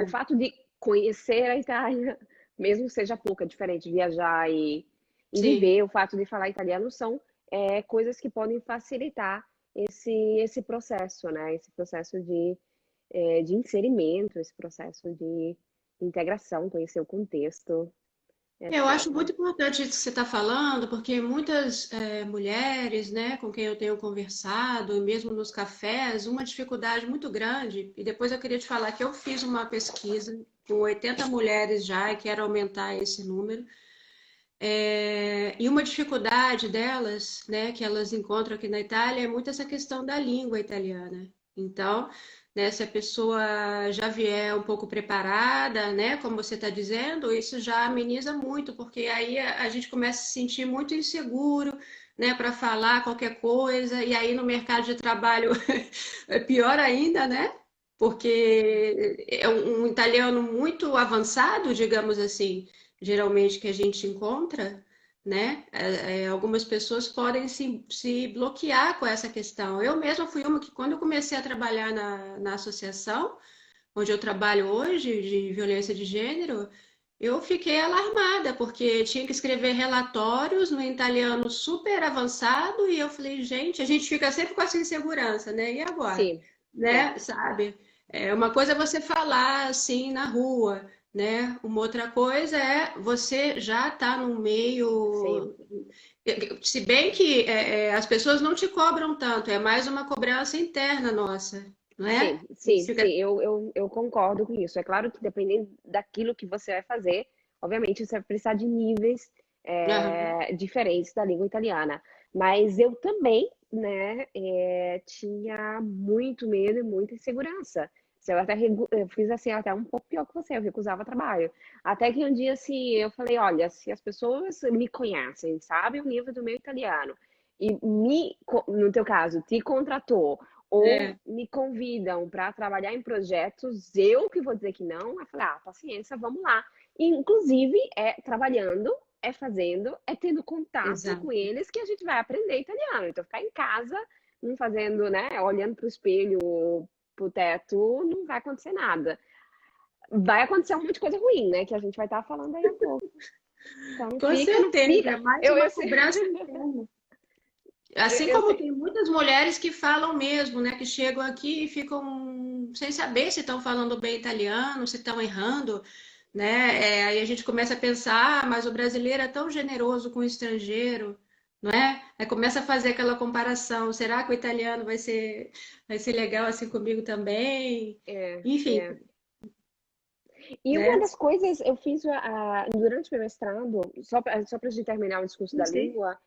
o fato de conhecer a Itália, mesmo que seja pouco, é diferente viajar e Sim. viver, o fato de falar italiano são coisas que podem facilitar esse processo, né? Esse processo de inserimento, esse processo de integração, conhecer o contexto, Eu acho etc. muito importante isso que você está falando, porque muitas mulheres, né, com quem eu tenho conversado, e mesmo nos cafés, uma dificuldade muito grande, e depois eu queria te falar que eu fiz uma pesquisa com 80 mulheres já e quero aumentar esse número. E uma dificuldade delas, né, que elas encontram aqui na Itália é muito essa questão da língua italiana. Então, né, se a pessoa já vier um pouco preparada, né, como você está dizendo, isso já ameniza muito, porque aí a gente começa a se sentir muito inseguro, né, para falar qualquer coisa, e aí no mercado de trabalho é pior ainda, né? Porque é um italiano muito avançado, digamos assim, geralmente que a gente encontra, né? Algumas pessoas podem se bloquear com essa questão. Eu mesma fui uma que, quando eu comecei a trabalhar na associação, onde eu trabalho hoje, de violência de gênero, eu fiquei alarmada, porque tinha que escrever relatórios no italiano super avançado, e eu falei, gente, a gente fica sempre com essa insegurança, né? E agora? Sim, sim, Né? Sabe? Uma coisa é você falar assim na rua, né? Uma outra coisa é você já estar no sim. meio. Se bem que as pessoas não te cobram tanto, é mais uma cobrança interna nossa, não é? Sim, A gente sim, sim, fica. eu concordo com isso. É claro que dependendo daquilo que você vai fazer, obviamente você vai precisar de níveis Aham. diferentes da língua italiana. Mas eu também, né, tinha muito medo e muita insegurança. Eu fiz assim até um pouco pior que você, eu recusava trabalho. Até que um dia assim, eu falei, olha, se as pessoas me conhecem, sabem o nível do meu italiano, e no teu caso, te contratou ou É, me convidam para trabalhar em projetos, eu que vou dizer que não, eu falei, paciência, vamos lá. E, inclusive, é trabalhando, é fazendo, é tendo contato com exato. eles que a gente vai aprender italiano. Então, ficar em casa, não fazendo, né, olhando para o espelho ou para o teto, não vai acontecer nada. Vai acontecer um monte de coisa ruim, né, que a gente vai estar falando aí a pouco. Então, Com não certeza, fica. é mais Eu uma sei, cobrança interna. Assim eu como sei. tem muitas mulheres que falam mesmo, né, que chegam aqui e ficam sem saber se estão falando bem italiano, se estão errando, né? Aí a gente começa a pensar, mas o brasileiro é tão generoso com o estrangeiro, não é? Aí começa a fazer aquela comparação, será que o italiano vai ser legal assim comigo também? É, Enfim, é. E uma né? das coisas, eu fiz durante o meu mestrado, só para a gente terminar o discurso Não da sei. língua,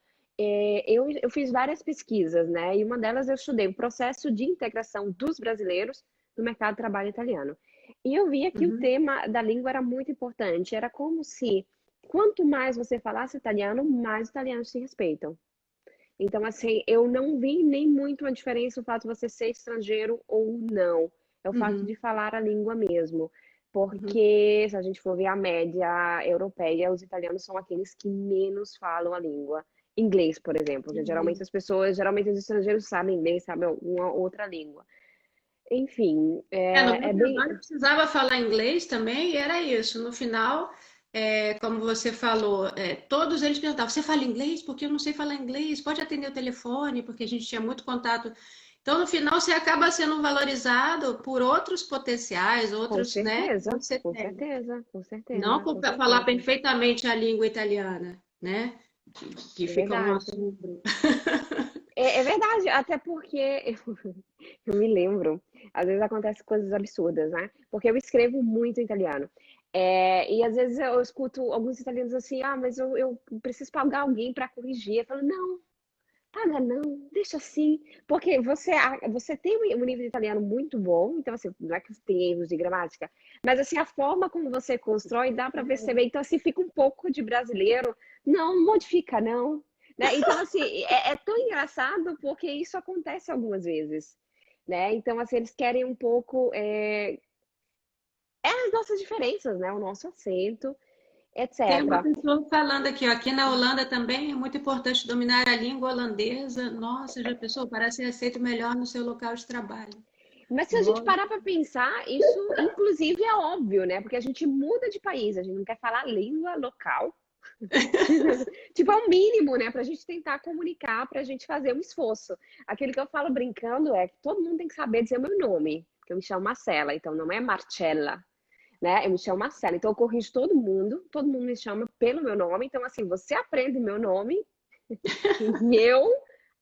eu fiz várias pesquisas, né? E uma delas eu estudei o processo de integração dos brasileiros no mercado de trabalho italiano. E eu via que o Uhum. tema da língua era muito importante. Era como se, quanto mais você falasse italiano, mais italianos te respeitam. Então, assim, eu não vi nem muito a diferença o fato de você ser estrangeiro ou não. É o fato de Uhum. falar a língua mesmo. Uhum. Porque, se a gente for ver a média europeia, os italianos são aqueles que menos falam a língua. Inglês, por exemplo, que geralmente geralmente os estrangeiros sabem inglês, sabem alguma outra língua. Enfim, No meu é bem. trabalho eu precisava falar inglês também, e era isso. No final, como você falou, todos eles perguntavam: você fala inglês? Porque eu não sei falar inglês. Pode atender o telefone, porque a gente tinha muito contato. Então, no final, você acaba sendo valorizado por outros potenciais, Com outros, né, que certeza, você com tem. certeza, com Não certeza, por com falar certeza. perfeitamente a língua italiana, né? Que É fica um verdade. assombro. É verdade, até porque eu me lembro, às vezes acontecem coisas absurdas, né? Porque eu escrevo muito em italiano. E às vezes eu escuto alguns italianos assim, mas eu preciso pagar alguém para corrigir. Eu falo, não, paga não, deixa assim. Porque você tem um nível de italiano muito bom, então assim, não é que tem erros de gramática, mas assim, a forma como você constrói dá para perceber. Então, assim, fica um pouco de brasileiro. Não, modifica, não. Né? Então, assim, é tão engraçado porque isso acontece algumas vezes. Né? Então, assim, eles querem um pouco as nossas diferenças, né? O nosso acento, Tem uma etc. pessoa falando aqui, ó, aqui na Holanda também é muito importante dominar a língua holandesa. Nossa, já pensou? Para ser aceito melhor no seu local de trabalho. Mas se a gente parar para pensar, isso inclusive é óbvio, né? Porque a gente muda de país, a gente não quer falar a língua local. Tipo, é o mínimo, né? Pra gente tentar comunicar, pra gente fazer um esforço. Aquilo que eu falo brincando é que todo mundo tem que saber dizer o meu nome, que eu me chamo Marcela, então não é Marcella, né? Eu me chamo Marcela, então eu corrijo todo mundo me chama pelo meu nome. Então, assim, você aprende meu nome e eu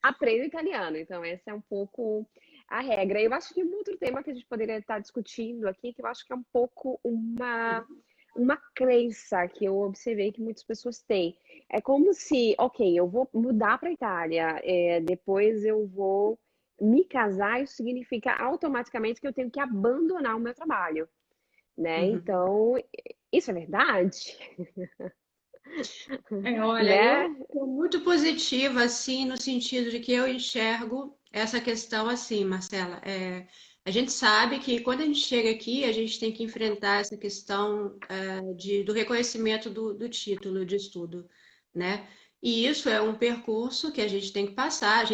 aprendo italiano. Então, essa é um pouco a regra. Eu acho que um outro tema que a gente poderia estar discutindo aqui, que eu acho que é um pouco uma crença que eu observei que muitas pessoas têm. É como se, ok, eu vou mudar para a Itália, depois eu vou me casar, isso significa automaticamente que eu tenho que abandonar o meu trabalho, né? Uhum. Então, isso é verdade, Olha, eu né? sou muito positiva, assim, no sentido de que eu enxergo essa questão assim, Marcela. A gente sabe que quando a gente chega aqui, a gente tem que enfrentar essa questão, do reconhecimento do título de estudo, né? E isso é um percurso que a gente tem que passar,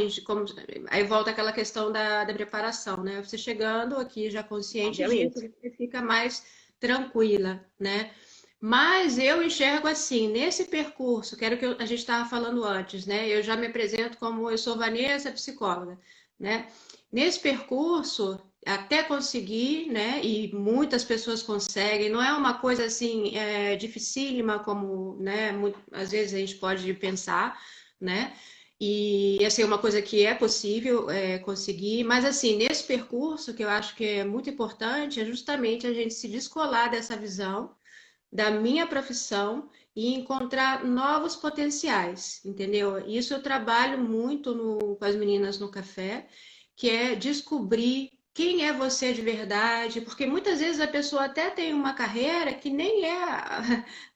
aí volta aquela questão da preparação, né? Você chegando aqui já consciente disso, Obviamente. você fica mais tranquila, né? Mas eu enxergo assim, nesse percurso, que era o que a gente estava falando antes, né? Eu já me apresento como eu sou Vanessa, psicóloga, né? Nesse percurso, até conseguir, né? E muitas pessoas conseguem, não é uma coisa assim dificílima como, né? Às vezes a gente pode pensar, né? E assim, uma coisa que é possível conseguir, mas assim, nesse percurso que eu acho que é muito importante é justamente a gente se descolar dessa visão da minha profissão e encontrar novos potenciais, entendeu? Isso eu trabalho muito com as meninas no café, que é descobrir quem é você de verdade, porque muitas vezes a pessoa até tem uma carreira que nem é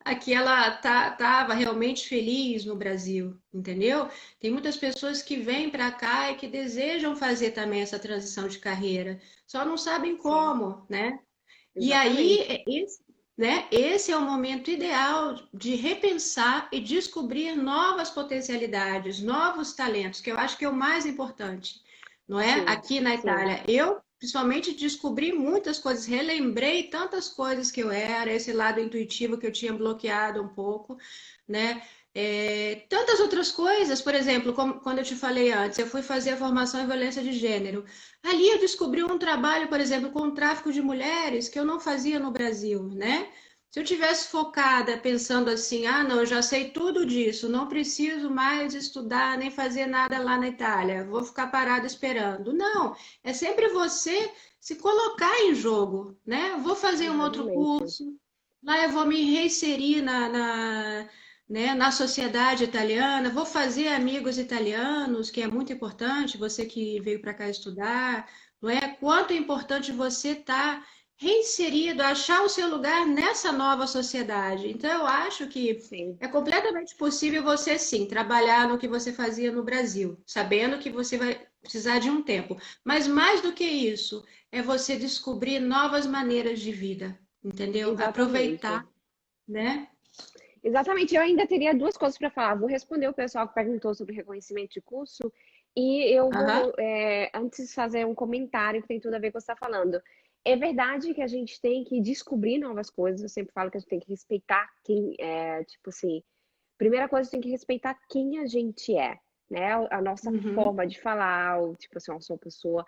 a que ela estava realmente feliz no Brasil, entendeu? Tem muitas pessoas que vêm para cá e que desejam fazer também essa transição de carreira, só não sabem Sim, como, né? E aí, exatamente. esse é o momento ideal de repensar e descobrir novas potencialidades, novos talentos, que eu acho que é o mais importante, não é? Sim, Aqui na sim. Itália, eu principalmente descobri muitas coisas, relembrei tantas coisas que eu era, esse lado intuitivo que eu tinha bloqueado um pouco, né? Tantas outras coisas, por exemplo, como quando eu te falei antes, eu fui fazer a formação em violência de gênero. Ali eu descobri um trabalho, por exemplo, com o tráfico de mulheres que eu não fazia no Brasil, né? Se eu tivesse focada pensando assim, ah, não, eu já sei tudo disso, não preciso mais estudar nem fazer nada lá na Itália, vou ficar parada esperando. Não, é sempre você se colocar em jogo, né? Vou fazer um outro Exatamente. curso, lá eu vou me reinserir né, na sociedade italiana, vou fazer amigos italianos, que é muito importante, você que veio para cá estudar, não é? Quanto é importante você estar reinserido, achar o seu lugar nessa nova sociedade. Então, eu acho que Sim, é completamente possível você, sim, trabalhar no que você fazia no Brasil, sabendo que você vai precisar de um tempo. Mas mais do que isso, é você descobrir novas maneiras de vida, entendeu? exatamente. Aproveitar, né? Exatamente, eu ainda teria duas coisas para falar. Vou responder o pessoal que perguntou sobre reconhecimento de curso e eu Aham. vou, antes, fazer um comentário que tem tudo a ver com o que você está falando. É verdade que a gente tem que descobrir novas coisas. Eu sempre falo que a gente tem que respeitar quem é, tipo assim, primeira coisa, tem que respeitar quem a gente é, né? A nossa Uhum. forma de falar, tipo assim, eu sou uma pessoa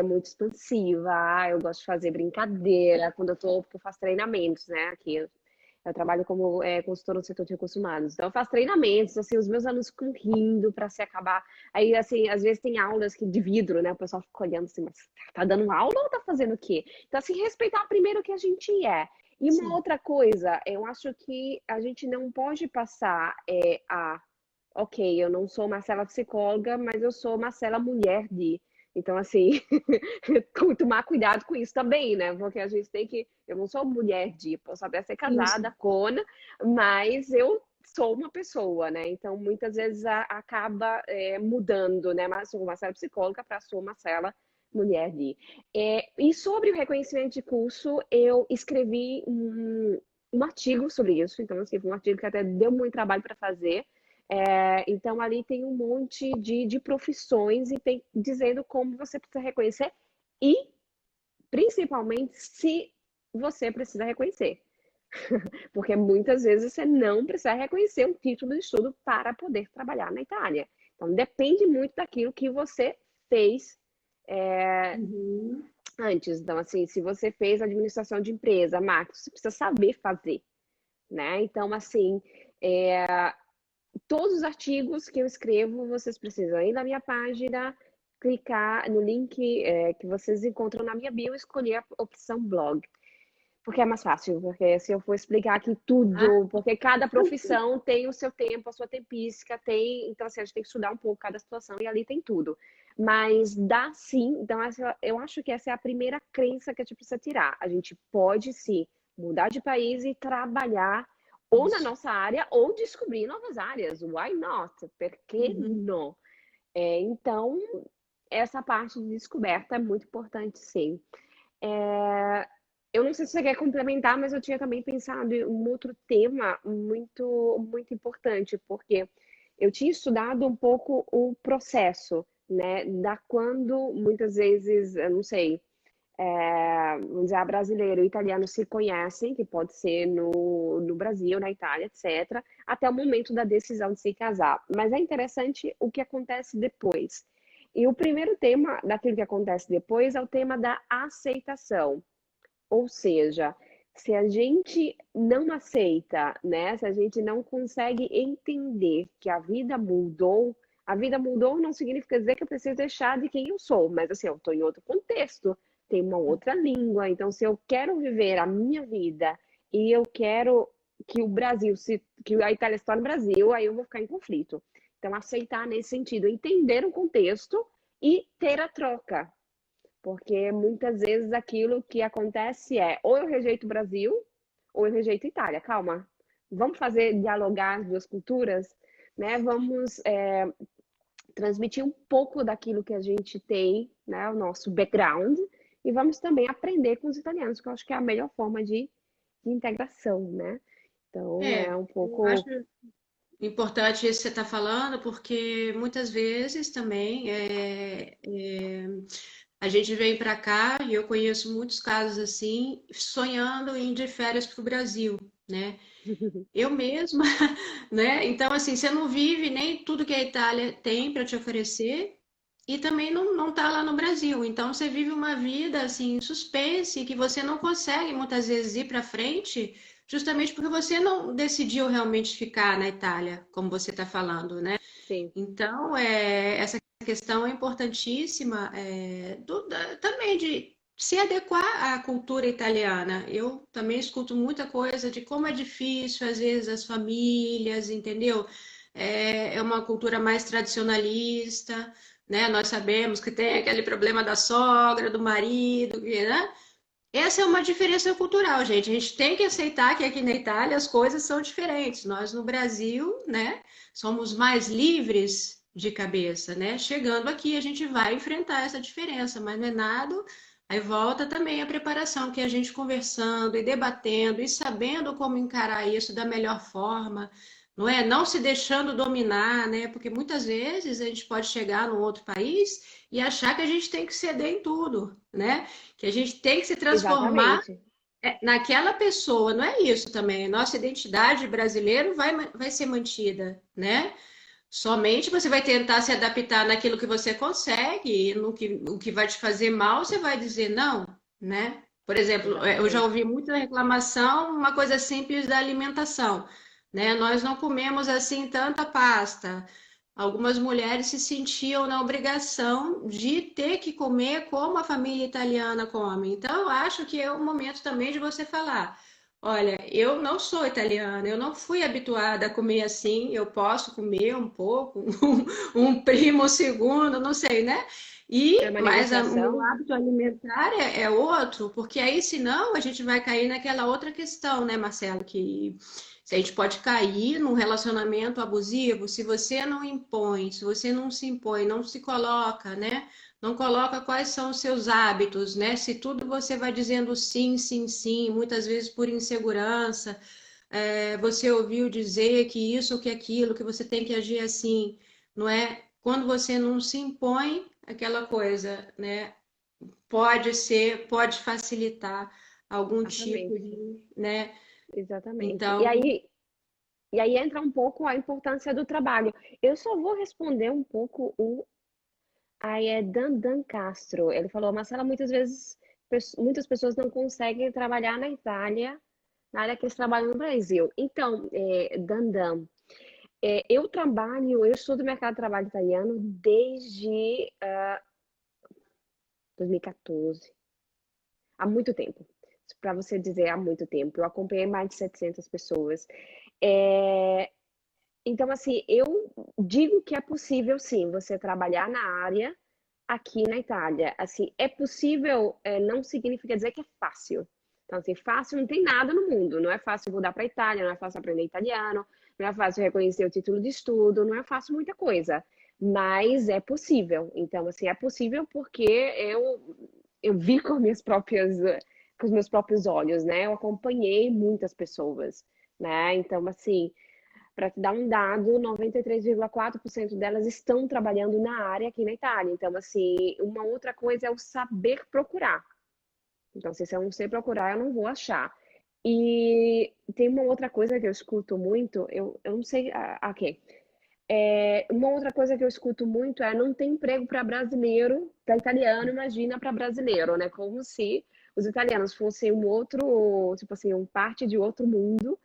muito expansiva, eu gosto de fazer brincadeira quando porque eu faço treinamentos, né? Aqui eu trabalho como consultora no setor de recursos humanos. Então, eu faço treinamentos, assim, os meus alunos ficam rindo para se acabar. Aí, assim, às vezes tem aulas de vidro, né? O pessoal fica olhando assim, mas tá dando aula ou tá fazendo o quê? Então, assim, respeitar primeiro o que a gente é. E uma Sim. outra coisa, eu acho que a gente não pode passar ok, eu não sou Marcela psicóloga, mas eu sou Marcela mulher de. Então, assim, tomar cuidado com isso também, né? Porque a gente tem que. Eu não sou mulher de, posso até ser Isso. casada, cona, mas eu sou uma pessoa, né? Então, muitas vezes acaba mudando, né? Mas sou Marcela psicóloga para sou Marcela mulher de. E sobre o reconhecimento de curso, eu escrevi um artigo sobre isso. Então, assim, foi um artigo que até deu muito trabalho para fazer. Então, ali tem um monte de profissões e tem dizendo como você precisa reconhecer e principalmente se você precisa reconhecer. Porque muitas vezes você não precisa reconhecer um título de estudo para poder trabalhar na Itália. Então, depende muito daquilo que você fez Uhum. antes. Então, assim, se você fez administração de empresa, marketing, você precisa saber fazer, né? Então, assim, todos os artigos que eu escrevo, vocês precisam ir na minha página, clicar no link que vocês encontram na minha bio e escolher a opção blog. Porque é mais fácil, porque se eu for explicar aqui Ah, tudo, porque cada profissão tem o seu tempo, a sua tempística, tem. Então, assim, a gente tem que estudar um pouco cada situação e ali tem tudo. Mas dá sim, então eu acho que essa é a primeira crença que a gente precisa tirar. A gente pode sim mudar de país e trabalhar ou na isso. nossa área ou descobrir novas áreas. Why not? Por que Uhum. não? Então, essa parte de descoberta é muito importante, sim. É, eu não sei se você quer complementar, mas eu tinha também pensado em um outro tema muito importante, porque eu tinha estudado um pouco o processo, né, da quando muitas vezes, eu não sei, vamos dizer, a brasileiro e o italiano se conhecem, que pode ser no Brasil, na Itália, etc., até o momento da decisão de se casar. Mas é interessante o que acontece depois. E o primeiro tema daquilo que acontece depois é o tema da aceitação. Ou seja, se a gente não aceita, né? Se a gente não consegue entender que a vida mudou não significa dizer que eu preciso deixar de quem eu sou, mas assim, eu estou em outro contexto, tem uma outra língua, então se eu quero viver a minha vida e eu quero que o Brasil que a Itália se torne Brasil, aí eu vou ficar em conflito. Então, aceitar nesse sentido, entender o contexto e ter a troca, porque muitas vezes aquilo que acontece é ou eu rejeito o Brasil ou eu rejeito a Itália. Calma, vamos fazer dialogar as duas culturas, né? Vamos transmitir um pouco daquilo que a gente tem, né? O nosso background, e vamos também aprender com os italianos, que eu acho que é a melhor forma de integração, né? Então é um Eu acho pouco. importante isso que você está falando, porque muitas vezes também a gente vem para cá, e eu conheço muitos casos assim, sonhando em ir de férias para o Brasil, né? Eu mesma, né? Então, assim, você não vive nem tudo que a Itália tem para te oferecer e também não tá lá no Brasil. Então, você vive uma vida assim, em suspense, que você não consegue muitas vezes ir para frente, justamente porque você não decidiu realmente ficar na Itália, como você está falando, né? Sim, Então, essa questão é importantíssima, também de se adequar à cultura italiana. Eu também escuto muita coisa de como é difícil, às vezes, as famílias, entendeu? É uma cultura mais tradicionalista, né? Nós sabemos que tem aquele problema da sogra, do marido, né? Essa é uma diferença cultural, gente. A gente tem que aceitar que aqui na Itália as coisas são diferentes. Nós no Brasil, né, somos mais livres de cabeça, né? Chegando aqui a gente vai enfrentar essa diferença, mas não é nada. Aí volta também a preparação, que a gente conversando e debatendo e sabendo como encarar isso da melhor forma, não é? Não se deixando dominar, né? Porque muitas vezes a gente pode chegar num outro país e achar que a gente tem que ceder em tudo, né? Que a gente tem que se transformar exatamente. naquela pessoa, não é isso também. Nossa identidade brasileira vai ser mantida, né? Somente você vai tentar se adaptar naquilo que você consegue, e o que vai te fazer mal, você vai dizer não, né? Por exemplo, eu já Exatamente. ouvi muita reclamação, uma coisa simples da alimentação, né? Nós não comemos assim tanta pasta. Algumas mulheres se sentiam na obrigação de ter que comer como a família italiana come. Então, eu acho que é o momento também de você falar: olha, eu não sou italiana, eu não fui habituada a comer assim, eu posso comer um pouco, um primo segundo, não sei, né? É uma Mas o meu negociação. hábito alimentar é outro, porque aí senão a gente vai cair naquela outra questão, né, Marcelo, que se a gente pode cair num relacionamento abusivo, se você não impõe, se você não se impõe, não se coloca, né? Não coloca quais são os seus hábitos, né? Se tudo você vai dizendo sim, sim, sim, muitas vezes por insegurança, você ouviu dizer que isso ou que aquilo, que você tem que agir assim, não é? Quando você não se impõe aquela coisa, né? pode facilitar algum tipo Exatamente. de, né? Exatamente. Então, E aí entra um pouco a importância do trabalho. Eu só vou responder um pouco aí é Dandan Castro. Ele falou, Marcela, muitas vezes muitas pessoas não conseguem trabalhar na Itália, na área que eles trabalham no Brasil. Então, Dandan, eu estudo mercado de trabalho italiano desde 2014. Há muito tempo. Para você dizer, há muito tempo. Eu acompanhei mais de 700 pessoas. É, Então, assim, eu digo que é possível, sim, você trabalhar na área aqui na Itália. Assim, é possível, não significa dizer que é fácil. Então, assim, fácil não tem nada no mundo. Não é fácil mudar para a Itália, não é fácil aprender italiano, não é fácil reconhecer o título de estudo, não é fácil muita coisa. Mas é possível. Então, assim, é possível porque eu vi com os meus próprios olhos, né? Eu acompanhei muitas pessoas, né? Então, assim, para te dar um dado, 93,4% delas estão trabalhando na área aqui na Itália. Então, assim, uma outra coisa é o saber procurar. Então, se eu não sei procurar, eu não vou achar. E tem uma outra coisa que eu escuto muito, eu não sei aqui. Uma outra coisa que eu escuto muito é não tem emprego para brasileiro, para italiano, imagina para brasileiro, né? Como se os italianos fossem um outro, tipo assim, um parte de outro mundo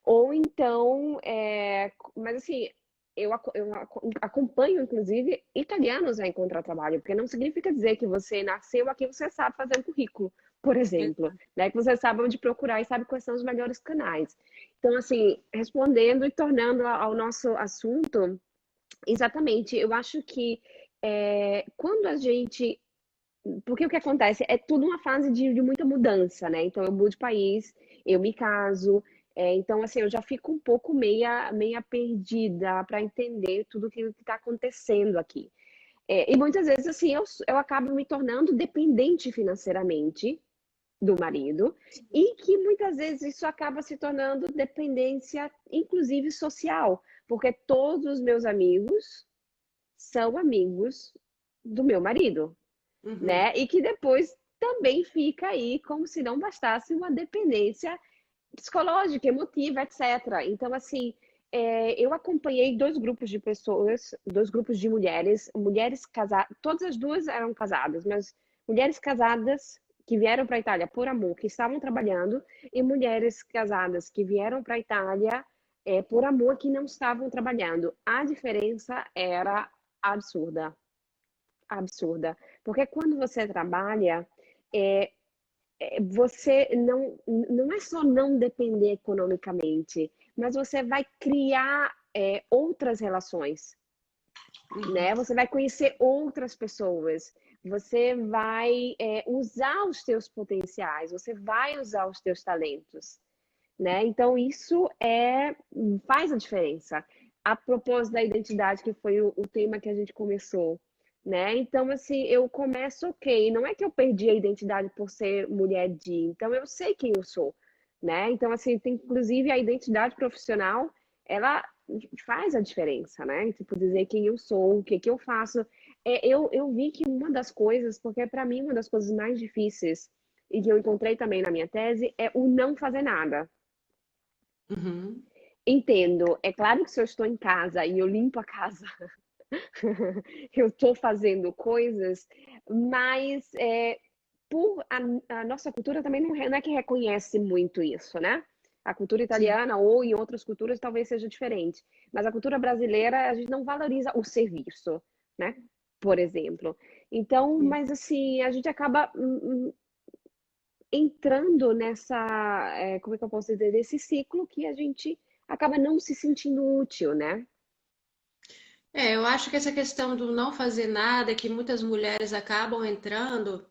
ou então, mas assim, acompanho, inclusive, italianos a encontrar trabalho, porque não significa dizer que você nasceu aqui, você sabe fazer um currículo, por exemplo, né? Que você sabe onde procurar e sabe quais são os melhores canais. Então, assim, respondendo e tornando ao nosso assunto, exatamente, eu acho que quando a gente. Porque o que acontece é tudo uma fase de muita mudança, né? Então, eu mudo de país, eu me caso, então, assim, eu já fico um pouco meia perdida para entender tudo o que está acontecendo aqui. E muitas vezes, assim, eu acabo me tornando dependente financeiramente do marido, e que muitas vezes isso acaba se tornando dependência, inclusive social, porque todos os meus amigos são amigos do meu marido, uhum. né? E que depois também fica aí como se não bastasse uma dependência psicológica, emotiva, etc. Então, assim, eu acompanhei dois grupos de pessoas, dois grupos de mulheres casadas, todas as duas eram casadas, mas mulheres casadas que vieram para a Itália por amor, que estavam trabalhando, e mulheres casadas que vieram para a Itália por amor, que não estavam trabalhando. A diferença era absurda, absurda. Porque quando você trabalha, é, você não é só não depender economicamente, mas você vai criar outras relações, né? Você vai conhecer outras pessoas, você vai usar os teus potenciais, você vai usar os teus talentos, né? Então isso faz a diferença. A propósito da identidade, que foi o tema que a gente começou, né? Então, assim, eu começo ok. Não é que eu perdi a identidade por ser mulher de, então eu sei quem eu sou, né? Então, assim, tem, inclusive a identidade profissional, ela faz a diferença, né? Tipo, dizer quem eu sou, o que que eu faço. Eu vi que uma das coisas, porque para mim uma das coisas mais difíceis e que eu encontrei também na minha tese é o não fazer nada. Uhum. Entendo. É claro que se eu estou em casa e eu limpo a casa, eu estou fazendo coisas, mas a nossa cultura também não é que reconhece muito isso, né? A cultura Sim. italiana ou em outras culturas talvez seja diferente, mas a cultura brasileira a gente não valoriza o serviço, né? Por exemplo. Então, mas assim, a gente acaba entrando como é que eu posso dizer, nesse ciclo que a gente acaba não se sentindo útil, né? Eu acho que essa questão do não fazer nada, que muitas mulheres acabam entrando,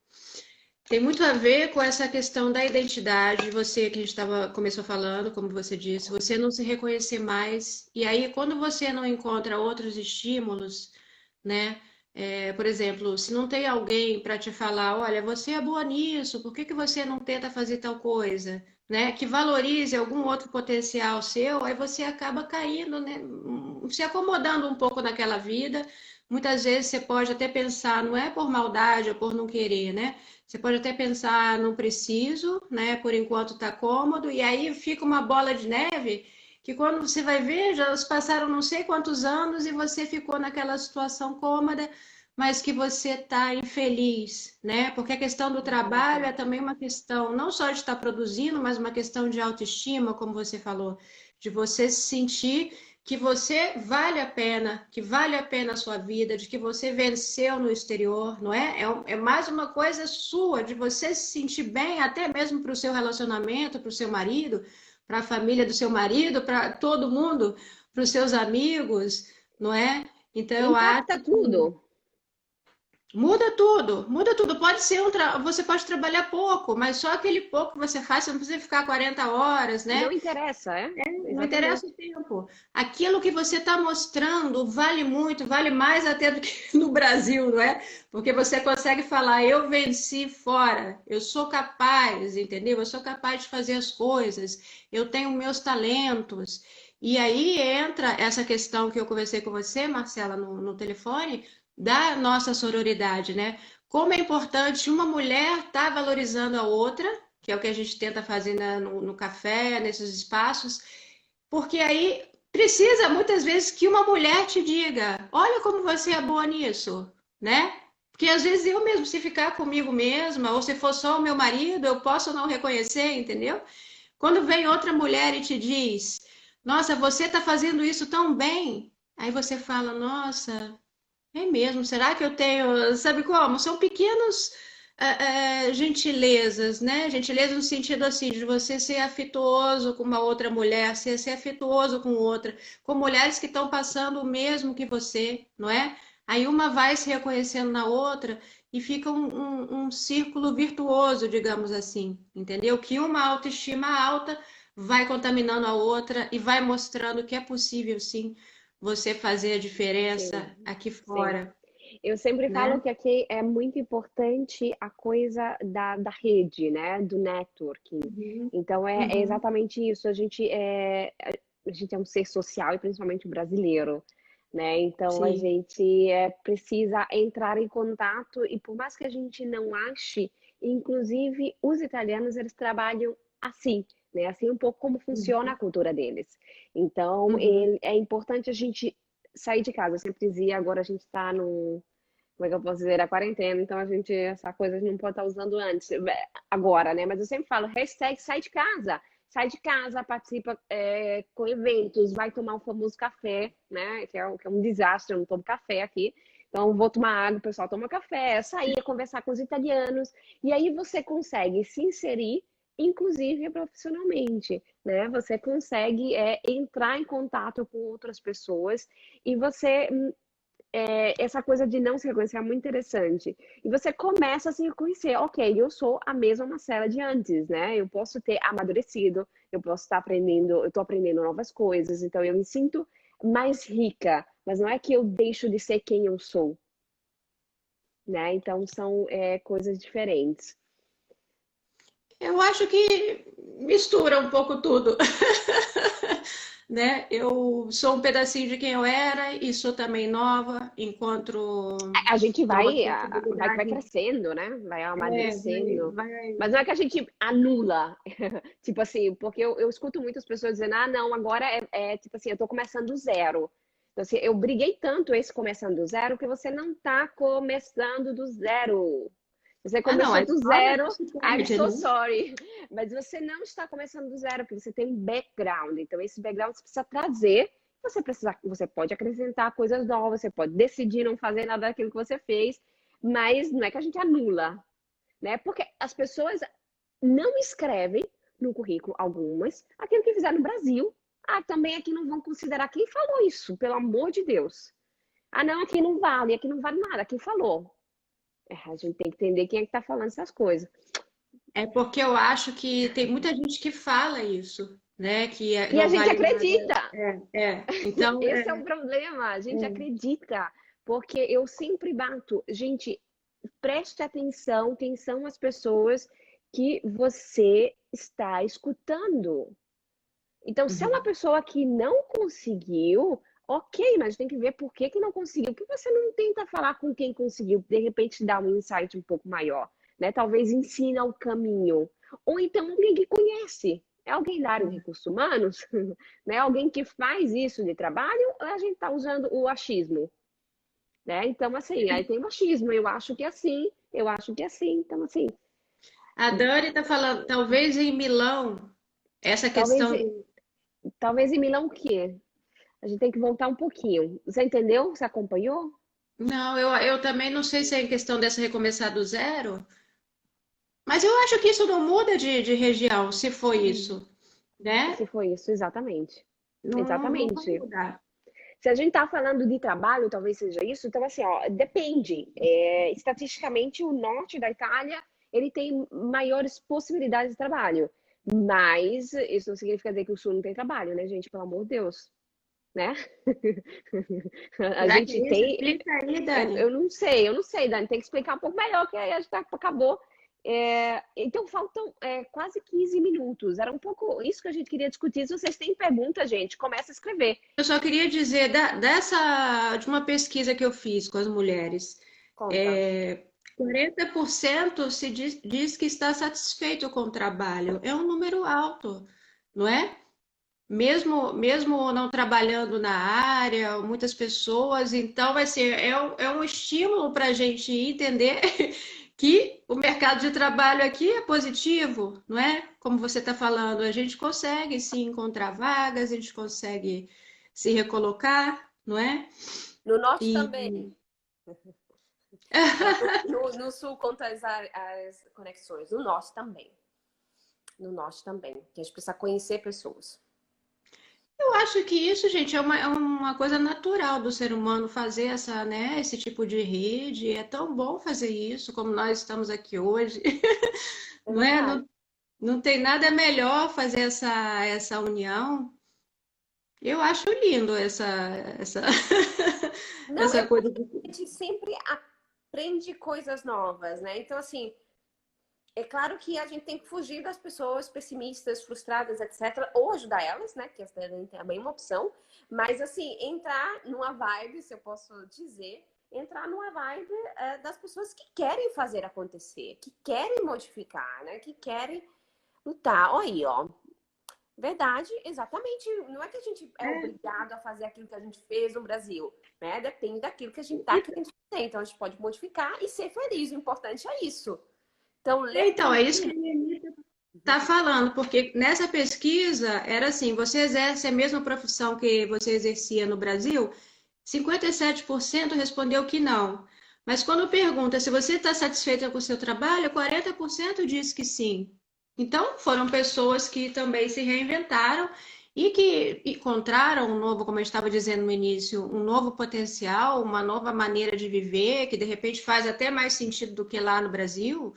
tem muito a ver com essa questão da identidade. Você que a gente começou falando, como você disse, você não se reconhecer mais. E aí, quando você não encontra outros estímulos, né? Por exemplo, se não tem alguém para te falar, olha, você é boa nisso, por que que você não tenta fazer tal coisa? Né? Que valorize algum outro potencial seu, aí você acaba caindo, né? Se acomodando um pouco naquela vida, muitas vezes você pode até pensar, não é por maldade ou por não querer, né? Você pode até pensar, não preciso, né? Por enquanto tá cômodo, e aí fica uma bola de neve que quando você vai ver, já se passaram não sei quantos anos e você ficou naquela situação cômoda, mas que você está infeliz, né? Porque a questão do trabalho é também uma questão não só de estar produzindo, mas uma questão de autoestima, como você falou, de você se sentir que você vale a pena, que vale a pena a sua vida, de que você venceu no exterior, não é? É mais uma coisa sua, de você se sentir bem, até mesmo para o seu relacionamento, para o seu marido, para a família do seu marido, para todo mundo, para os seus amigos, não é? Então eu acho Impacta que tudo. muda tudo, muda tudo. Pode ser você pode trabalhar pouco, mas só aquele pouco que você faz, você não precisa ficar 40 horas, Não né? interessa, é? Não interessa Exatamente. o tempo. Aquilo que você está mostrando vale muito, vale mais até do que no Brasil, não é? Porque você consegue falar, eu venci fora, eu sou capaz, entendeu? Eu sou capaz de fazer as coisas, eu tenho meus talentos. E aí entra essa questão que eu conversei com você, Marcela, no telefone, da nossa sororidade, né? Como é importante uma mulher estar valorizando a outra, que é o que a gente tenta fazer no café, nesses espaços, porque aí precisa muitas vezes que uma mulher te diga: olha como você é boa nisso, né? Porque às vezes eu mesmo, se ficar comigo mesma, ou se for só o meu marido, eu posso não reconhecer, entendeu? Quando vem outra mulher e te diz: nossa, você está fazendo isso tão bem, aí você fala: nossa, é mesmo, será que eu tenho, sabe como? São pequenos gentilezas, né? Gentileza no sentido assim, de você ser afetuoso com uma outra mulher, ser afetuoso com outra, com mulheres que estão passando o mesmo que você, não é? Aí uma vai se reconhecendo na outra e fica um círculo virtuoso, digamos assim, entendeu? Que uma autoestima alta vai contaminando a outra e vai mostrando que é possível, sim, você fazer a Sim, diferença aqui sim. fora, Eu sempre falo né? que aqui é muito importante a coisa da rede, né? Do networking. Uhum, Então é uhum, exatamente isso. A gente é um ser social e principalmente brasileiro, né? Então a sim. gente precisa entrar em contato e por mais que a gente não ache, inclusive os italianos eles trabalham assim, né? Assim um pouco como funciona a Uhum, cultura deles. Então uhum. é importante a gente sair de casa. Eu sempre dizia, agora a gente está no como é que eu posso dizer, a quarentena, então a gente, essa coisa a gente não pode estar usando antes, agora, né? Mas eu sempre falo, hashtag sai de casa, participa com eventos, vai tomar o famoso café, né? Que é um desastre, eu não tomo café aqui. Então, vou tomar água, o pessoal toma café, sair, conversar com os italianos, e aí você consegue se inserir, inclusive profissionalmente, né? Você consegue entrar em contato com outras pessoas e você essa coisa de não se reconhecer é muito interessante. E você começa a se reconhecer, ok, eu sou a mesma Marcela de antes, né? Eu posso ter amadurecido, eu posso estar aprendendo, eu estou aprendendo novas coisas, então eu me sinto mais rica, mas não é que eu deixo de ser quem eu sou, né? Então são coisas diferentes. Eu acho que mistura um pouco tudo, né? Eu sou um pedacinho de quem eu era e sou também nova, encontro A gente novas vai possibilidades. crescendo, né? Vai amadurecendo. Vai. Mas não é que a gente anula, tipo assim, porque eu escuto muitas pessoas dizendo, ah, não, agora tipo assim, eu tô começando do zero. Então, assim, eu briguei tanto esse começando do zero que você não tá começando do zero. Você Ah, não, a começou do história zero, não se I'm perde, so né? sorry. Mas você não está começando do zero, porque você tem um background. Então, esse background você precisa trazer. Você pode acrescentar coisas novas, você pode decidir não fazer nada daquilo que você fez, mas não é que a gente anula, né? Porque as pessoas não escrevem no currículo, algumas, aquilo que fizeram no Brasil. Ah, também aqui não vão considerar quem falou isso, pelo amor de Deus. Ah, não, aqui não vale nada, quem falou. A gente tem que entender quem é que está falando essas coisas. É porque eu acho que tem muita gente que fala isso, né? Que E a não gente vale nada. acredita. Então, Esse é o problema. A gente acredita. Porque eu sempre bato. Gente, preste atenção quem são as pessoas que você está escutando. Então, se é uma uhum, pessoa que não conseguiu, Ok, mas tem que ver por que que não conseguiu. Por que você não tenta falar com quem conseguiu? De repente dar um insight um pouco maior, né? Talvez ensina o caminho. Ou então alguém que conhece. É alguém da área de recursos humanos, né? Alguém que faz isso de trabalho, ou a gente está usando o achismo, né? Então, assim, aí tem o achismo. Eu acho que é assim, eu acho que é assim. Então, assim, A Dani está falando, talvez em Milão, essa talvez, questão do. talvez em Milão o quê? A gente tem que voltar um pouquinho. Você entendeu? Você acompanhou? Não, eu também não sei se é em questão dessa recomeçar do zero, mas eu acho que isso não muda de região, se foi isso, né? Se foi isso, exatamente. Não vai Exatamente. mudar. Se a gente está falando de trabalho, talvez seja isso. Então, assim, ó, depende. Estatisticamente, o norte da Itália ele tem maiores possibilidades de trabalho. Mas isso não significa dizer que o sul não tem trabalho, né, gente? Pelo amor de Deus, né? A Será que gente é isso? tem. Explica aí, Eu Dani. não sei, Dani. Tem que explicar um pouco melhor, que aí a gente acabou. Então, faltam quase 15 minutos. Era um pouco isso que a gente queria discutir. Se vocês têm pergunta, gente, começa a escrever. Eu só queria dizer de uma pesquisa que eu fiz com as mulheres, Conta. é, 40% diz que está satisfeito com o trabalho. É um número alto, não é? Mesmo não trabalhando na área, muitas pessoas, então vai ser, é um estímulo para a gente entender que o mercado de trabalho aqui é positivo, não é? Como você está falando, a gente consegue sim encontrar vagas, a gente consegue se recolocar, não é? No norte E também. No sul, conta as conexões. No norte também. No norte também. Que a gente precisa conhecer pessoas. eu acho que isso, gente, é uma coisa natural do ser humano fazer essa, né, esse tipo de rede. É tão bom fazer isso, como nós estamos aqui hoje. É Não é? verdade. Não tem nada melhor fazer essa união. Eu acho lindo essa, Não, é essa porque coisa de. a gente sempre aprende coisas novas, né? Então, assim, é claro que a gente tem que fugir das pessoas pessimistas, frustradas, etc. Ou ajudar elas, né? Que essa é também uma opção. Mas, assim, entrar numa vibe, se eu posso dizer, entrar numa vibe das pessoas que querem fazer acontecer, que querem modificar, né? Que querem lutar. Olha aí, ó. Verdade, exatamente. Não é que a gente é É. obrigado a fazer aquilo que a gente fez no Brasil, né? Depende daquilo que a gente tá querendo fazer. Então, a gente pode modificar e ser feliz. O importante é isso. Então, ler Então, é isso que também. a Anitta está falando, porque nessa pesquisa era assim: você exerce a mesma profissão que você exercia no Brasil? 57% respondeu que não. Mas quando pergunta se você está satisfeita com o seu trabalho, 40% diz que sim. Então, foram pessoas que também se reinventaram e que encontraram um novo, como eu estava dizendo no início, um novo potencial, uma nova maneira de viver, que de repente faz até mais sentido do que lá no Brasil,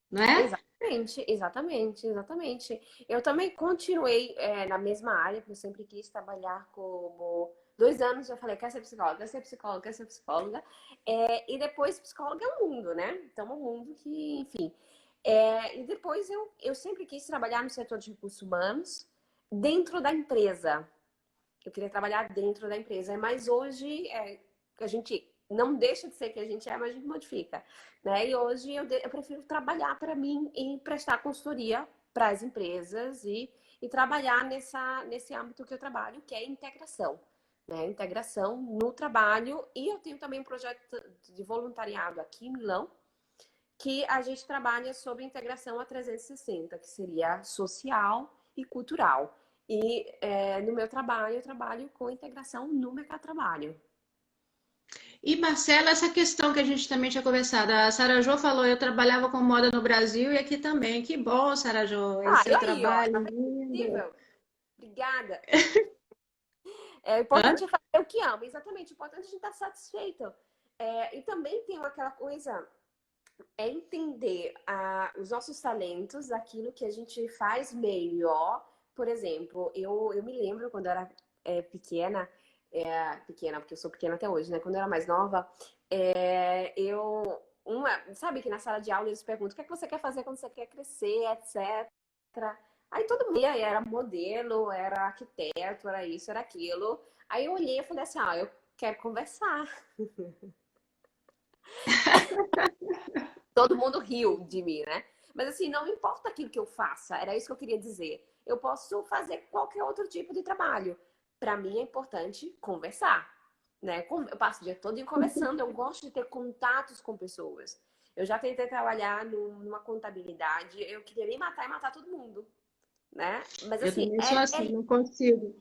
não é? Exatamente, exatamente, exatamente. Eu também continuei na mesma área, porque eu sempre quis trabalhar como 2 anos. Eu falei, quer ser psicóloga, quer ser psicóloga, quer ser psicóloga. E depois, psicóloga é um mundo, né? Então, é um mundo que, enfim. E depois eu sempre quis trabalhar no setor de recursos humanos, dentro da empresa. Eu queria trabalhar dentro da empresa, mas hoje a gente não deixa de ser que a gente é, mas a gente modifica, né? E hoje eu prefiro trabalhar para mim e prestar consultoria para as empresas e trabalhar nesse âmbito que eu trabalho, que é integração, né? Integração no trabalho. E eu tenho também um projeto de voluntariado aqui em Milão, que a gente trabalha sobre integração a 360, que seria social e cultural. E no meu trabalho, eu trabalho com integração no mercado de trabalho. E Marcela, essa questão que a gente também tinha conversado, a Sara Jo falou, eu trabalhava com moda no Brasil e aqui também. Que bom, Sara Jo, esse Ah, e seu aí, ó, trabalho tá vendo? lindo. Possível? Obrigada. É Hã? importante fazer o que ama, exatamente. O importante é a gente estar satisfeito. E também tem aquela coisa, entender os nossos talentos, aquilo que a gente faz melhor. Por exemplo, eu me lembro quando eu era pequena, pequena, porque eu sou pequena até hoje, né? Quando eu era mais nova, sabe que na sala de aula eles perguntam o que é que você quer fazer quando você quer crescer, etc. Aí todo mundo ia, era modelo, era arquiteto, era isso, era aquilo. Aí eu olhei e falei assim, ah, eu quero conversar. Todo mundo riu de mim, né? Mas assim, não importa aquilo que eu faça, era isso que eu queria dizer. Eu posso fazer qualquer outro tipo de trabalho. Para mim é importante conversar, né? Eu passo o dia todo conversando, eu gosto de ter contatos com pessoas. Eu já tentei trabalhar numa contabilidade, eu queria me matar e matar todo mundo, né? Mas Eu assim, também sou assim, não consigo.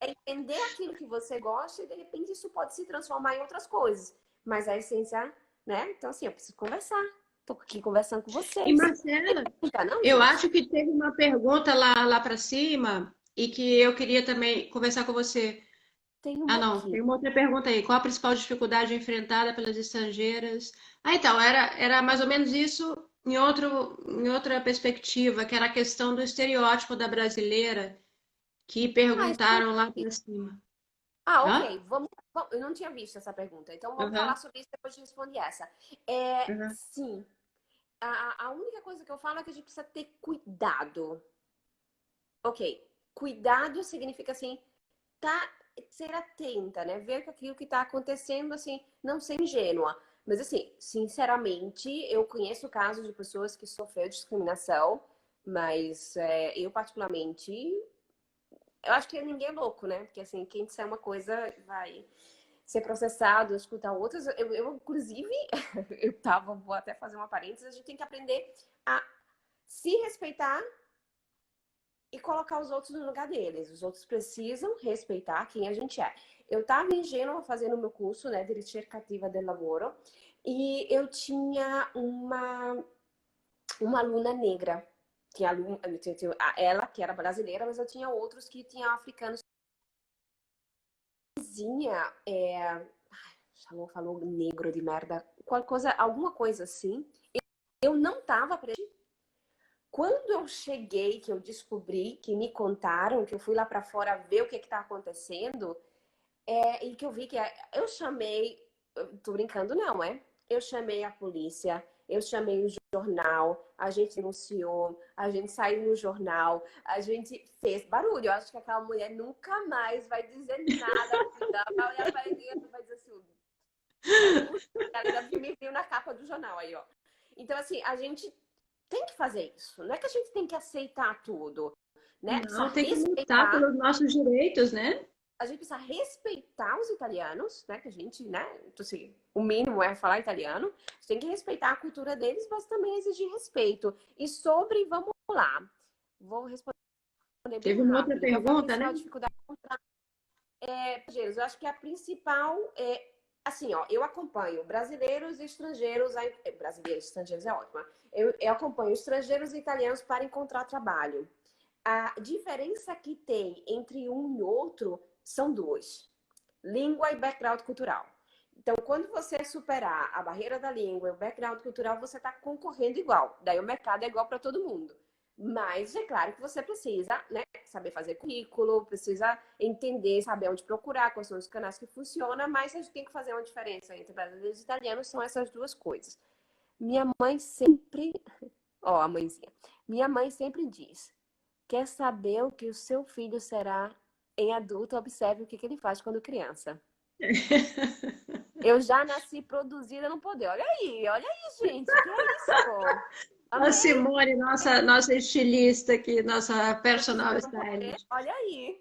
é entender aquilo que você gosta e de repente isso pode se transformar em outras coisas. Mas a essência, né? Então, assim, eu preciso conversar. Tô aqui conversando com E vocês. Marcela, Tá, não, eu gente? acho que teve uma pergunta lá para cima e que eu queria também conversar com você. Tem Ah, uma não, aqui. tem uma outra pergunta aí. Qual a principal dificuldade enfrentada pelas estrangeiras? Ah, então, era mais ou menos isso em outra perspectiva, que era a questão do estereótipo da brasileira, que Ah, isso eu perguntaram lá vi. para cima. Ah, Hã? ok. Eu não tinha visto essa pergunta. Então vamos falar Aham, sobre isso depois de responder essa. É, aham. sim. A única coisa que eu falo é que a gente precisa ter cuidado. Ok. Cuidado significa assim, tá, ser atenta, né? Ver que aquilo que está acontecendo, assim, não ser ingênua. Mas, assim, sinceramente, eu conheço casos de pessoas que sofreram discriminação, mas eu, particularmente, eu acho que ninguém é louco, né? Porque, assim, quem disser uma coisa vai ser processado, escutar outras. Inclusive, vou até fazer uma parênteses, a gente tem que aprender a se respeitar e colocar os outros no lugar deles. Os outros precisam respeitar quem a gente é. Eu estava em Gênova fazendo o meu curso, né, de ricercativa del lavoro, e eu tinha uma aluna negra. Ela, que era brasileira, mas eu tinha outros que tinham africanos. Vizinha, falou negro de merda, alguma coisa assim. Eu não tava quando eu cheguei, que eu descobri, que me contaram, que eu fui lá para fora ver o que está acontecendo, e que eu vi que eu chamei, tô brincando não, Eu chamei a polícia, eu chamei o jornal, a gente denunciou, a gente saiu no jornal, a gente fez barulho. Eu acho que aquela mulher nunca mais vai dizer nada, vai olhar para ele e vai dizer assim, ela ainda me viu na capa do jornal aí, ó. Então, assim, a gente tem que fazer isso. Não é que a gente tem que aceitar tudo, né? Precisa Não, tem que lutar respeitar. pelos nossos direitos, né? A gente precisa respeitar os italianos, né? Que a gente, né? Então, assim, o mínimo é falar italiano. A gente tem que respeitar a cultura deles, mas também exigir respeito. E sobre, vamos lá. Vou responder bem Teve uma outra rápido. Qual foi a pergunta, né? principal dificuldade? Eu acho que a principal é assim, ó, eu acompanho brasileiros e estrangeiros, brasileiros e estrangeiros é ótimo. Eu acompanho estrangeiros e italianos para encontrar trabalho. A diferença que tem entre um e outro são duas: língua e background cultural. Então, quando você superar a barreira da língua e o background cultural, você está concorrendo igual. Daí o mercado é igual para todo mundo. Mas é claro que você precisa, né, saber fazer currículo, precisa entender, saber onde procurar, quais são os canais que funcionam, mas a gente tem que fazer uma diferença entre brasileiros e italianos, são essas duas coisas. Minha mãe sempre, ó, a mãezinha, minha mãe sempre diz: quer saber o que o seu filho será em adulto? Observe o que ele faz quando criança. Eu já nasci produzida no poder. Olha aí, gente. Que é isso? A Amei. Simone, nossa estilista aqui, nossa personal Produzida no poder. stylist. Olha aí.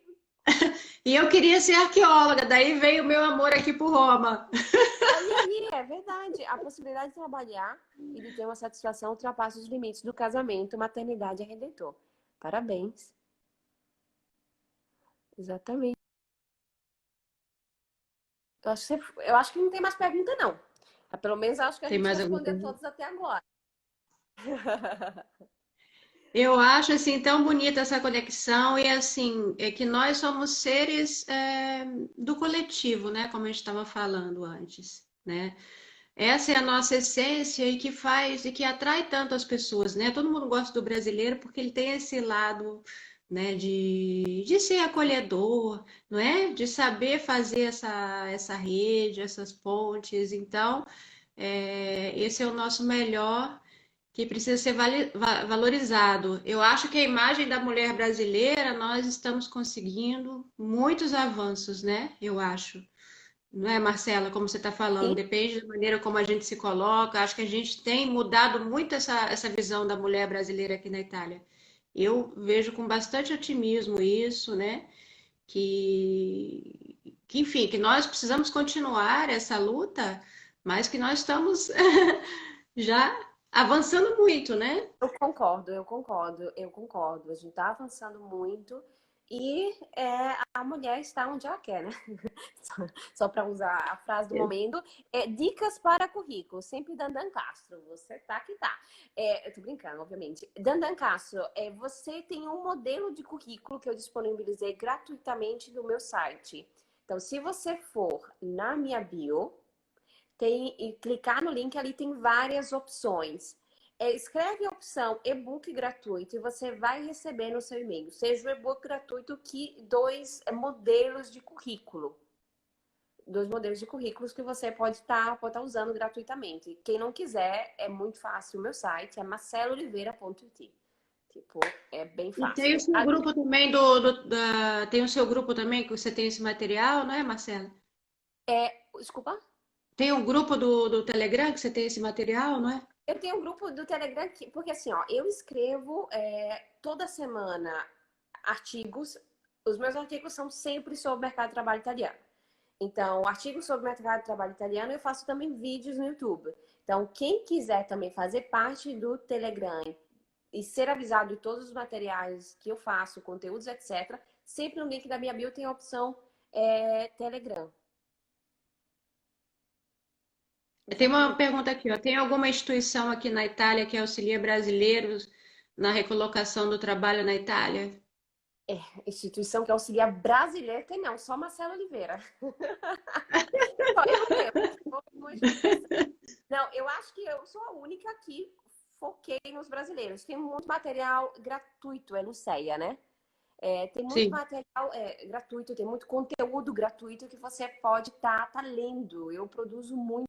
E eu queria ser arqueóloga, daí veio o meu amor aqui por Roma. Olha aí, é verdade. A possibilidade de trabalhar e de ter uma satisfação ultrapassa os limites do casamento, maternidade e redentor. Parabéns. Exatamente. Eu acho que não tem mais pergunta, não. Pelo menos eu acho que a Tem gente mais alguma respondeu pergunta? todos até agora. Eu acho assim tão bonita essa conexão e assim é que nós somos seres do coletivo, né? Como a gente estava falando antes, né? Essa é a nossa essência e que faz e que atrai tanto as pessoas, né? Todo mundo gosta do brasileiro porque ele tem esse lado, né, de ser acolhedor, não é? De saber fazer essa rede, essas pontes. Então, esse é o nosso melhor. que precisa ser valorizado. Eu acho que a imagem da mulher brasileira, nós estamos conseguindo muitos avanços, né? Eu acho. Não é, Marcela, como você está falando, Sim, depende da maneira como a gente se coloca. Acho que a gente tem mudado muito essa visão da mulher brasileira aqui na Itália. Eu vejo com bastante otimismo isso, né? Enfim, que nós precisamos continuar essa luta, mas que nós estamos já avançando muito, né? eu concordo, eu concordo, eu concordo. A gente está avançando muito e a mulher está onde ela quer, né? Só para usar a frase do momento. Dicas para currículo, sempre Dandan Castro. Você tá que tá. Eu tô brincando, obviamente. Dandan Castro, você tem um modelo de currículo que eu disponibilizei gratuitamente no meu site. Então, se você for na minha bio, e clicar no link, ali tem várias opções. Escreve a opção e-book gratuito e você vai receber no seu e-mail, seja o e-book gratuito que dois modelos de currículo. Dois modelos de currículos que você pode tá usando gratuitamente. Quem não quiser, é muito fácil. O meu site é marcelooliveira.it. Tipo, é bem E tem o fácil. seu grupo também tem o seu grupo também que você tem esse material, não é, Marcela? Desculpa? Tem um grupo do Telegram que você tem esse material, não é? Eu tenho um grupo do Telegram aqui, porque assim, ó, eu escrevo toda semana artigos. Os meus artigos são sempre sobre o mercado de trabalho italiano. Então, artigos sobre o mercado de trabalho italiano, eu faço também vídeos no YouTube. Então, quem quiser também fazer parte do Telegram e ser avisado de todos os materiais que eu faço, conteúdos, etc., sempre no link da minha bio tem a opção Telegram. Tem uma Exatamente. pergunta aqui, ó. Tem alguma instituição aqui na Itália que auxilia brasileiros na recolocação do trabalho na Itália? Instituição que auxilia brasileira, tem não, só Marcelo Oliveira. Só eu tenho uma instituição. Não, eu acho que eu sou a única que foquei nos brasileiros. Tem muito material gratuito, é Luceia, né? Tem muito Sim. material gratuito, tem muito conteúdo gratuito que você pode estar lendo. Eu produzo muitas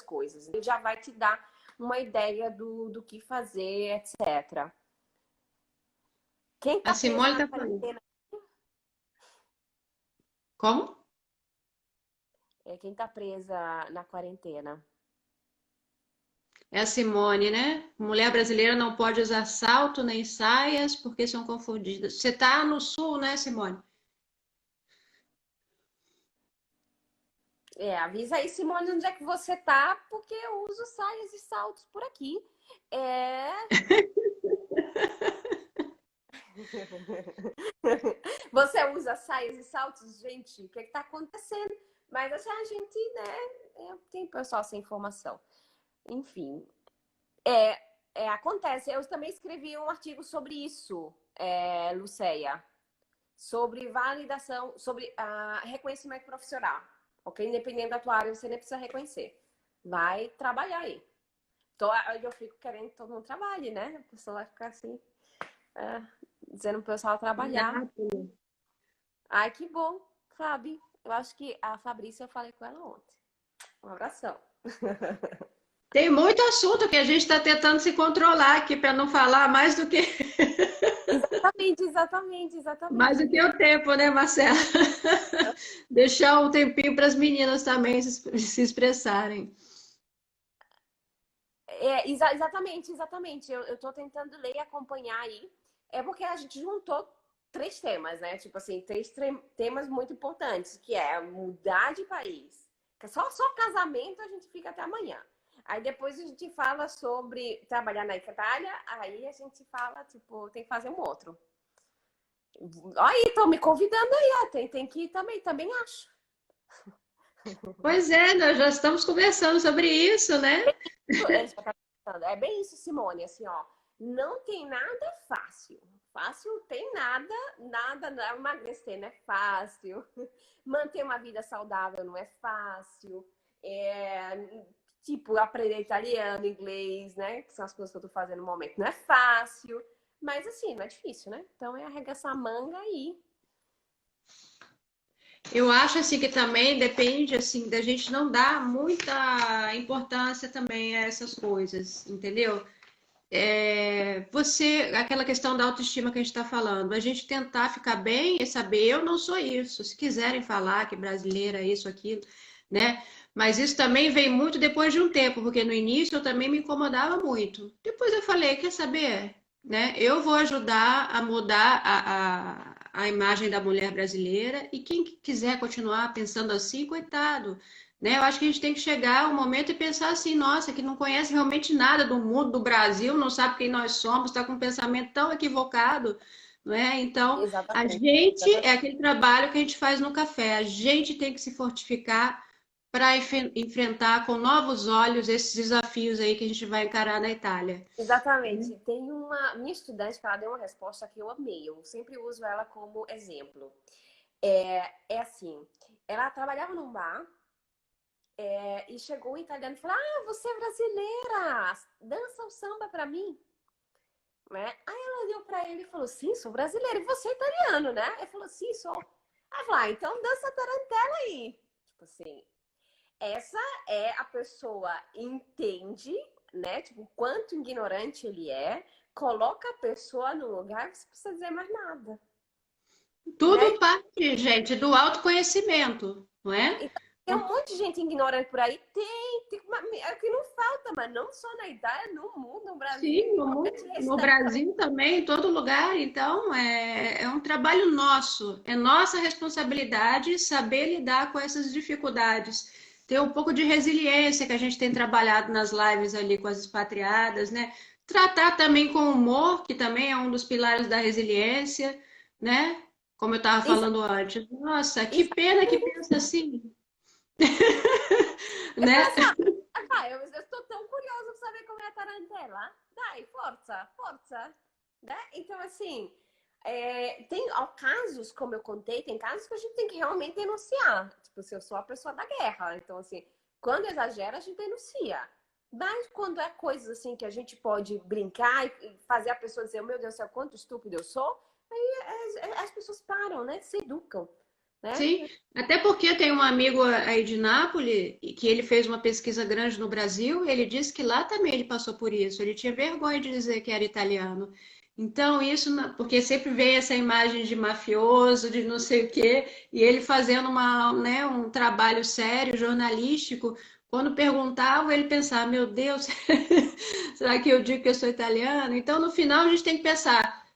coisas. Ele já vai te dar uma ideia do que fazer, etc. Quem A está preso Simone na está falando. quarentena? Como? Quem está presa na quarentena? É a Simone, né? Mulher brasileira não pode usar salto nem saias porque são confundidas. Você está no sul, né, Simone? Avisa aí, Simone, onde é que você tá, porque eu uso saias e saltos por aqui. É... Você usa saias e saltos, gente? O que está acontecendo? Mas assim, a gente, né, tem pessoal sem informação. Enfim, acontece. Eu também escrevi um artigo sobre isso, Luceia, sobre validação, sobre reconhecimento profissional. Ok? Independente da tua área, você nem precisa reconhecer. Vai trabalhar aí. Então, eu fico querendo que todo mundo trabalhe, né? A pessoa vai ficar assim, dizendo pro pessoal trabalhar. Exato. Ai, que bom, Fabi. Eu acho que a Fabrícia, eu falei com ela ontem. Um abração. Tem muito assunto que a gente está tentando se controlar aqui para não falar Exatamente, exatamente, mais exatamente. do que o tempo, né, Marcela? Deixar um tempinho para as meninas também se expressarem. Exatamente, exatamente. Eu tô tentando ler e acompanhar aí. É porque a gente juntou três temas, né? Tipo assim, três temas muito importantes, que é mudar de país. Só casamento a gente fica até amanhã. Aí depois a gente fala sobre trabalhar na Itália, aí a gente fala, tipo, tem que fazer um outro. Aí, estão me convidando aí, ó. Tem que ir também acho. Pois é, nós já estamos conversando sobre isso, né? É bem isso, Simone, assim, ó. Não tem nada fácil. Fácil tem nada, nada, emagrecer não é fácil. Manter uma vida saudável não é fácil. Tipo, aprender italiano, inglês, né? Que são as coisas que eu tô fazendo no momento. Não é fácil. Mas assim, não é difícil, né? Então é arregaçar a manga aí. Eu acho assim que também depende assim da gente não dar muita importância também a essas coisas, entendeu? aquela questão da autoestima que a gente está falando, a gente tentar ficar bem e saber, eu não sou isso. Se quiserem falar que brasileira é isso, aquilo, né? Mas isso também vem muito depois de um tempo, porque no início eu também me incomodava muito. Depois eu falei, quer saber, né? Eu vou ajudar a mudar a imagem da mulher brasileira e quem quiser continuar pensando assim, coitado. Né? Eu acho que a gente tem que chegar ao momento e pensar assim, nossa, que não conhece realmente nada do mundo, do Brasil, não sabe quem nós somos, está com um pensamento tão equivocado, não é? Então, a Exatamente. gente é Exatamente. aquele trabalho que a gente faz no café, a gente tem que se fortificar para enfrentar com novos olhos esses desafios aí que a gente vai encarar na Itália. Exatamente. Tem uma minha estudante que ela deu uma resposta que eu amei. Eu sempre uso ela como exemplo. É assim, ela trabalhava num bar e chegou um italiano e falou: Ah, você é brasileira, dança o samba pra mim. Né? Aí ela olhou pra ele e falou: Sim, sou brasileira. E você é italiano, né? Ele falou: Sim, sou. Aí falou: Então dança a tarantela aí. Tipo assim, essa é a pessoa entende, né? Tipo, quanto ignorante ele é, coloca a pessoa no lugar que você precisa dizer mais nada, né? Tudo parte, gente, do autoconhecimento, não é? Então, tem um monte de gente ignorante por aí. É o que não falta, mas não só na Itália, no mundo, no Brasil, Sim, ignorante no restante também. Brasil também, em todo lugar. Então, é um trabalho nosso, é nossa responsabilidade saber lidar com essas dificuldades, ter um pouco de resiliência que a gente tem trabalhado nas lives ali com as expatriadas, né? Tratar também com humor, que também é um dos pilares da resiliência, né? Como eu estava Isso, falando antes. Nossa, que isso. pena que pensa assim, Eu falo né? assim, vai, eu estou tão curiosa para saber como é a tarantela. Dai, força, força. Né? Então, assim, tem casos, como eu contei, tem casos que a gente tem que realmente denunciar. Tipo, se eu sou a pessoa da guerra. Então, assim, quando exagera, a gente denuncia. Mas quando é coisas assim que a gente pode brincar e fazer a pessoa dizer, meu Deus do céu, quanto estúpido eu sou, aí as pessoas param, né? Se educam, né? Sim, até porque tem um amigo aí de Nápoles e que ele fez uma pesquisa grande no Brasil, e ele disse que lá também ele passou por isso. Ele tinha vergonha de dizer que era italiano. Então, isso, porque sempre vem essa imagem de mafioso, de não sei o quê, e ele fazendo né, um trabalho sério, jornalístico, quando perguntavam, ele pensava, meu Deus, será que eu digo que eu sou italiano? Então, no final, a gente tem que pensar,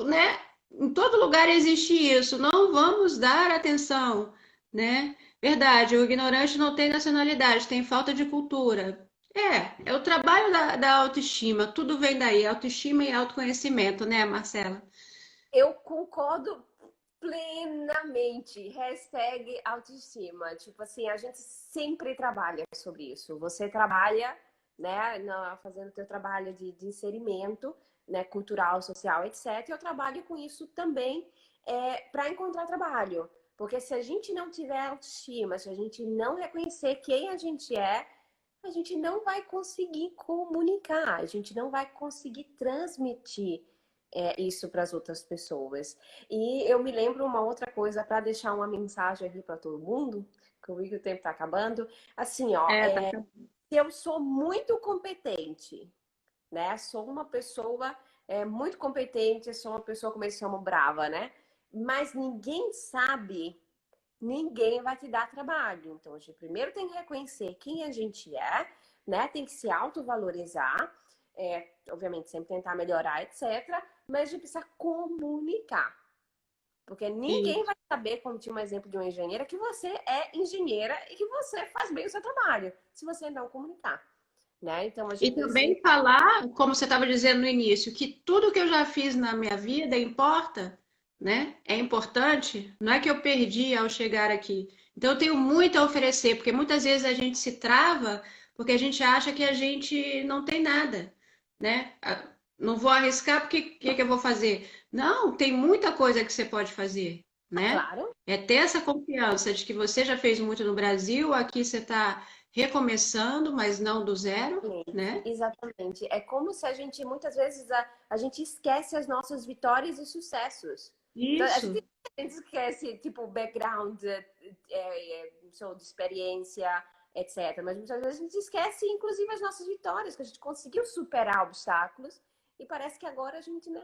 né? Em todo lugar existe isso, não vamos dar atenção, né? Verdade, o ignorante não tem nacionalidade, tem falta de cultura. É o trabalho da autoestima, tudo vem daí, autoestima e autoconhecimento, né, Marcela? Eu concordo plenamente. Hashtag autoestima. Tipo assim, a gente sempre trabalha sobre isso. Você trabalha, né, fazendo o teu trabalho de inserimento, né, cultural, social, etc. Eu trabalho com isso também para encontrar trabalho. Porque se a gente não tiver autoestima, se a gente não reconhecer quem a gente não vai conseguir comunicar, a gente não vai conseguir transmitir isso para as outras pessoas. E eu me lembro uma outra coisa para deixar uma mensagem aqui para todo mundo, que eu vi que o tempo está acabando. Assim, ó, É, tá. se eu sou muito competente, né? Sou uma pessoa muito competente, sou uma pessoa, como eles chamam, brava, né? Mas ninguém sabe, ninguém vai te dar trabalho. Então, a gente primeiro tem que reconhecer quem a gente é, né? Tem que se autovalorizar, obviamente, sempre tentar melhorar, etc. Mas a gente precisa comunicar. Porque ninguém Isso. vai saber, como tinha um exemplo de uma engenheira, que você é engenheira e que você faz bem o seu trabalho, se você não comunicar. Né? Então, a E gente precisa. também falar, como você estava dizendo no início, que tudo que eu já fiz na minha vida importa, né? É importante. Não é que eu perdi ao chegar aqui. Então, eu tenho muito a oferecer, porque muitas vezes a gente se trava porque a gente acha que a gente não tem nada, né? Não vou arriscar porque o que eu vou fazer? Não, tem muita coisa que você pode fazer, né? Claro, É ter essa confiança de que você já fez muito no Brasil, aqui você está recomeçando, mas não do zero, exatamente. né? Exatamente. É como se a gente, muitas vezes, a gente esquece as nossas vitórias e sucessos. Então, Isso, a gente esquece, tipo, o background, de experiência, etc. Mas muitas vezes a gente esquece, inclusive, as nossas vitórias, que a gente conseguiu superar obstáculos e parece que agora a gente, né,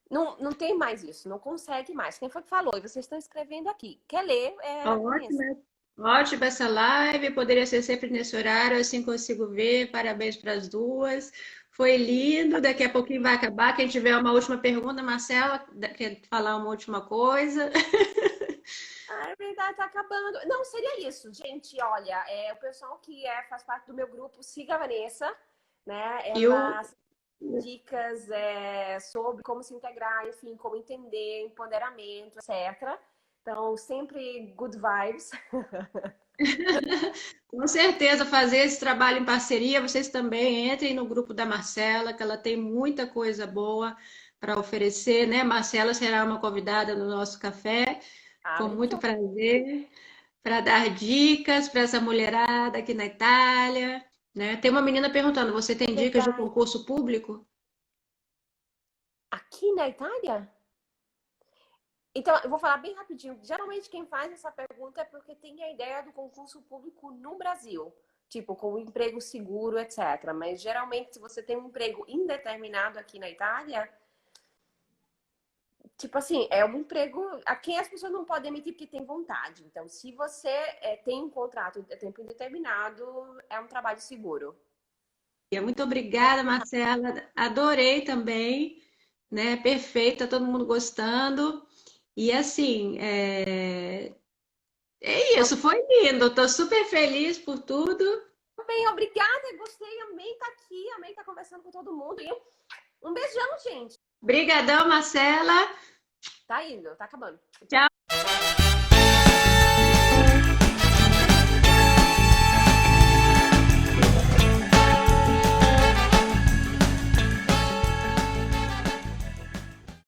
não tem mais isso, não consegue mais. Quem foi que falou? E vocês estão escrevendo aqui. Quer ler? Conheça. Ótima essa live, poderia ser sempre nesse horário, assim consigo ver. Parabéns para as duas. Foi lindo, daqui a pouquinho vai acabar. Quem tiver uma última pergunta, Marcela, quer falar uma última coisa? Ah, é verdade, tá acabando. Não, seria isso, gente. Olha, o pessoal que faz parte do meu grupo, siga a Vanessa, né? E o Ela dicas sobre como se integrar, enfim, como entender, empoderamento, etc. Então, sempre good vibes. Com certeza, fazer esse trabalho em parceria, vocês também entrem no grupo da Marcela, que ela tem muita coisa boa para oferecer, né? Marcela será uma convidada no nosso café, com muito prazer, para dar dicas para essa mulherada aqui na Itália, né? Tem uma menina perguntando, você tem dicas de concurso público? Aqui na Itália? Então, eu vou falar bem rapidinho. Geralmente quem faz essa pergunta é porque tem a ideia do concurso público no Brasil. Tipo, com um emprego seguro, etc. Mas geralmente, se você tem um emprego indeterminado aqui na Itália, tipo assim, é um emprego a quem as pessoas não podem emitir porque tem vontade. Então, se você tem um contrato de tempo indeterminado, é um trabalho seguro. Muito obrigada, Marcela. Adorei também, né? Perfeita, todo mundo gostando. E assim, é isso, foi lindo. Estou super feliz por tudo. Bem, obrigada, gostei, amei estar aqui, amei estar conversando com todo mundo. E um beijão, gente. Obrigadão, Marcela. Tá indo, tá acabando. Tchau.